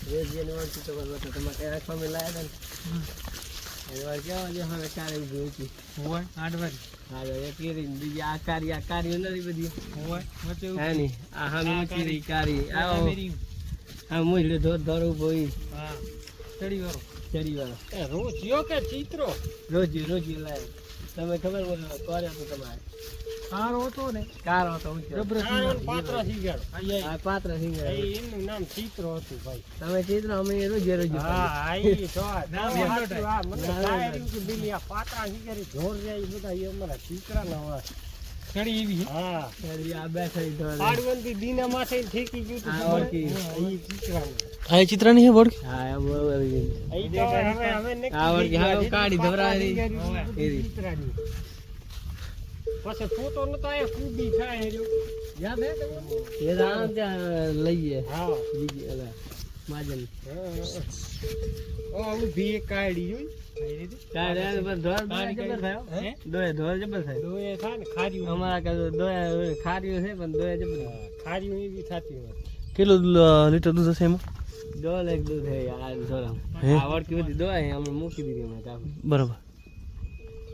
રેજિયન વાળું તો બરાબર તમારે આંખો મે લાયા હતા એ વાર કેવા જે હવે કારે ઉભી હતી હોય 8 વાર હા એ કેરી બીજી આ કારી નથી બધી હોય વચ્ચે હે ની આ હા ઊંચી રહી કારી આવો આ મોઈલે ધોર ઉભો ઈ હા ચડી વાળો એ રોજિયો કે ચિત્રો રોજી લાય તમે ખબર કોરે તો તમારે કારો હતો ને કારો હતો જબરદસ્ત પાત્રા સિંગાડો આ પાત્રા સિંગાડો એનું નામ ચિત્રો હતું ભાઈ તમે ચિત્રો અમે રોજી હા આઈ તો નામ આ મને ડાયરી કે બિલી આ પાત્રા સિંગાડી જોર જાય બધા એ અમારા ચિત્રા ના હોય ચડી એવી હા ચડી આ બેઠી ઢોળ પાડવંતી દીના માથે ઠેકી ગયું તો ઈ ચિત્રા આ ચિત્રની હે બોડ હા બોલ હવે હવે કાઢી ધવરારી એરી ચિત્રાની પછી ફોટો નતો આયા કુબી થાય હેજો યાદ હે એ રામ ત્યાં લઈએ હા બીજી અલા માજન ઓ ઊભી કાઢી જોઈ કાઢે પર ધોર જબર થયો હે ધોર જબર થાય દોય થાય ને ખારીયું અમારા કે દોય ખારીયું છે પણ દોય જબર ખારીયું એવી થાતી હોય કેટલું લીટર દૂધ હશે એમાં 2 લીટર દૂધ હે યાર ધોરા આ વડકી બધી દોય અમે મૂકી દીધી અમે કાપી બરાબર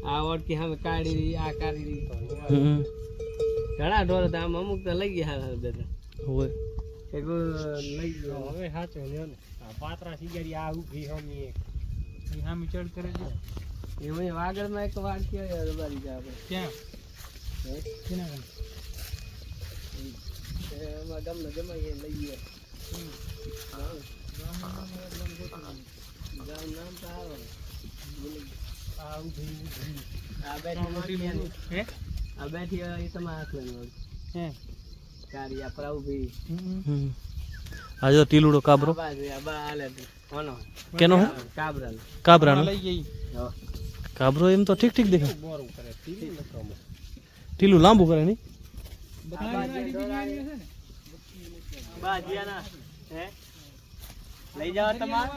આ વડકી અમે કાઢી આ કાઢી ઘણા ઢોર હતા આમ અમુક તો લઈ ગયા બેટા હોય એક લઈ ગયો હવે સાચો લ્યો ને આ પાત્રા સિગારી આ ઊભી હમી એક ઈ હામી ચડ કરે છે એમાં વાગડમાં એક વાડ કે રબારી છે આપણે ક્યાં હે કેના એમાં ગમને જમાઈએ લઈએ ગામ નામ તો આવે આ ઊભી આ બેઠી હે આ બેઠી એ તમારા હાથમાં હે કારિયા પર ઊભી આ જો ટીલુડો કાબરો બા આલે કોનો કેનો હે કાબરાનો લઈ ગઈ કાબરો એમ તો ઠીક દેખાય બોરું કરે ટીલી નકમો ટીલું લાંબુ કરે ની બાજીયાના હે લઈ જાવ તમાર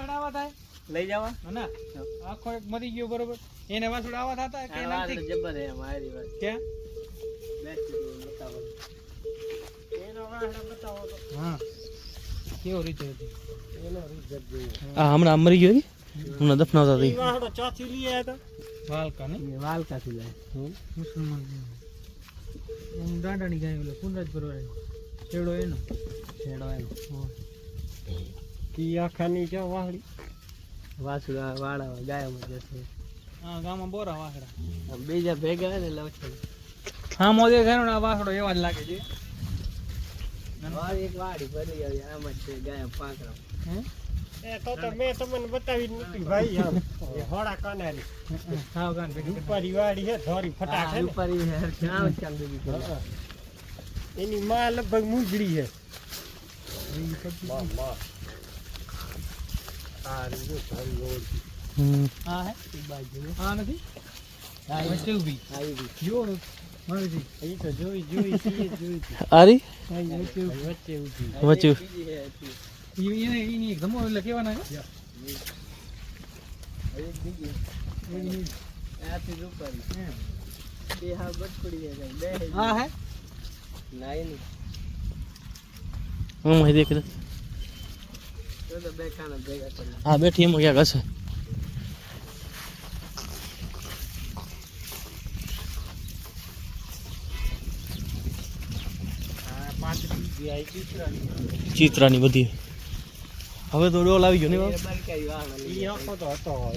લઈ જાવ ના આખો એક મરી ગયો બરોબર એને વાસુડ આવા થાતા કે નથી જબર હે મારી વાત ક્યાં બેસી બતાવો એનો વાસડ બતાવો તો હા કેવો રીત હતી એનો રીત જોયો આ હમણાં મરી ગયો કે હમણાં દફનાવતા હતી વાસડો ચોથી લઈ આયા હતા વાલકા ને વાલકા થી લાય મુસલમાન હું દાંડાની ગાય ઓલો કુંડજ પરવાય છેડો એનો કી આખાની જો વાહડી વાસુડા વાડા ગાયમાં જશે હા ગામમાં બોરા વાસડા બીજા ભેગા હે ને લવછે હા મોદે ઘણો આ વાસડો એવા જ લાગે છે વાડી એક વાડી ભરી આવી આમ જ છે ગાય પાંકરા હે એ તો મેં તમને બતાવી નથી ભાઈ આમ એ હોડા કાનારી હાવ કાન ઉપરી વાડી છે ધોરી ફટાક છે ઉપરી હે ક્યાં ચાલ દેવી છે એની માં લગભગ મુજડી છે હા હે બાજુ હા નથી હા વચ્ચે ઊભી આવી જો મારી એ તો જોઈ આરી વચ્ચે વચ્ચે એને ગમો એટલે કેવાના હે હા બટકડી જાય હા હે નહીં હું દેખ લે તો બે ખાના ભેગા કરી હા બેઠી એમાં ક્યાંક હશે ચિત્રાની બધી હવે તો ડોલ આવી ગયો ને ઈ આખો તો હતો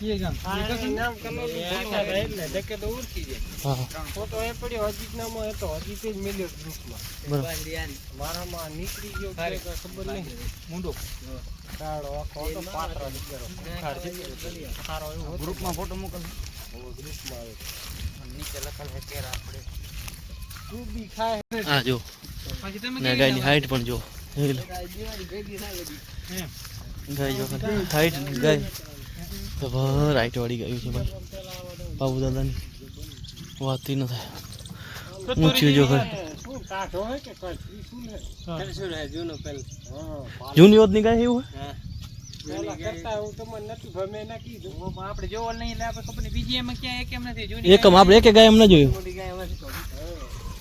ઈ ગામ નામ કલોલી એટલે દેખે તો ઉડકી જાય હા ફોટો એ પડ્યો અજીત નામો હતો અજીત જ મિલ્યો ગ્રુપમાં મારામાં નીકળી ગયો કે ખબર નહીં મુંડો કાળો આખો તો પાત્ર નીકળ્યો ખાર છે સારો એવો ગ્રુપમાં ફોટો મોકલ ગ્રુપમાં આવ્યો નીચે લખેલ છે કે આપણે કુબી ખાય હા જો ને ગાયની હાઈટ પણ જો ગાય જો હાઈટ ગાય તો બરાબર હાઈટ વાળી ગાયું છે ભાઈ બાબુ દાદાની વાત ન થાય ઊંચી જો ખરી જૂની ઓદની ગાય એવું આપણે જોવા નહીં એટલે આપણે ખબર બીજી એમાં ક્યાં એક એમ નથી એકમ આપણે એક ગાય એમ ન જોયું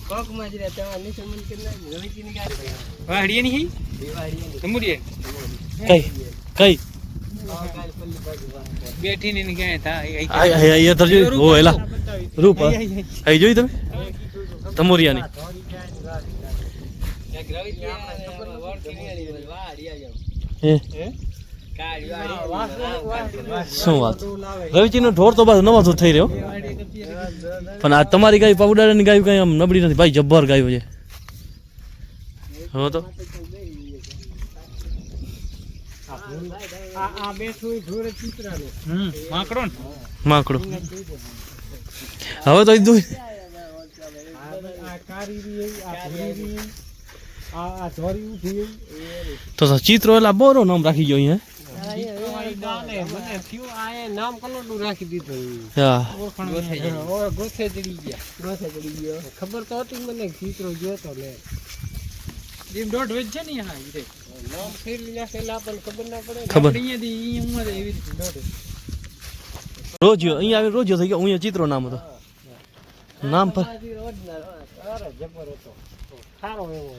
કોકમાં જ રહ્યા તમારે નીચે મન કરી નાખી રવિજીની ગાડી વાડીએ ની દિવાળી તમુડીએ કઈ કઈ બેઠી ની ગયા તા આય આય આય તરજો ઓ એલા રૂપ આઈ જોઈ તમે તમોરિયાની એક રવિજી વળતી નીળી વાડી આ જાવ હે શું વાત રવિજીનો ઢોર તો બાજુ નવા તો થઈ રહ્યો પણ આ તમારી ગાય પાવડાની ગાય કઈ આમ નબળી નથી ભાઈ જબ્બર ગાયો છે હો તો આ બેઠું ઢોર ચિત્રાનો માકડો ને માકડો હવે તો દૂધ આ કારી આ ભૂરી આ ધોરી ઉઠી તો ચિત્રો એલા બોરો નામ રાખી ગયો અહીંયા મને થયું આ નામ કલોડું રાખી દીધું હા ગોથે ચડી ગયો ખબર તો હતી મને ચિત્રો જોતો ને એમ દોઢ વેચ છે ને હા ઈ નામ ફેરવી નાખેલા આપણને ખબર ના પડે ખબર અહીંયાથી ઈ ઉંમર એવી રીતે દોઢ રોજ્યો અહીંયા આવી રોજ્યો થઈ ગયો અહીંયા ચિત્રો નામ હતો નામ પર અરે જબર હતો સારો એવો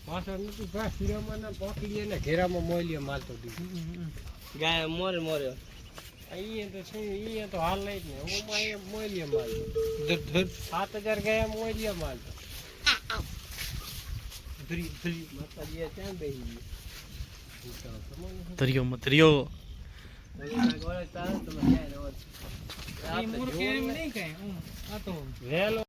પાછળ નથી ભાઈ શિરામાં પોકડીએ ને ઘેરામાં મોલીએ માલતો દીધું ગાય મોરે અહીંયા તો છે અહીંયા તો હાલ નહીં જ ને હું અહીંયા મોલીએ માલતો 7,000 ગયા મોલીએ માલતો માતાજીએ ત્યાં બેસી તરિયો મતરિયો મૂર્ખ એમ નહીં કઈ આ તો વેલો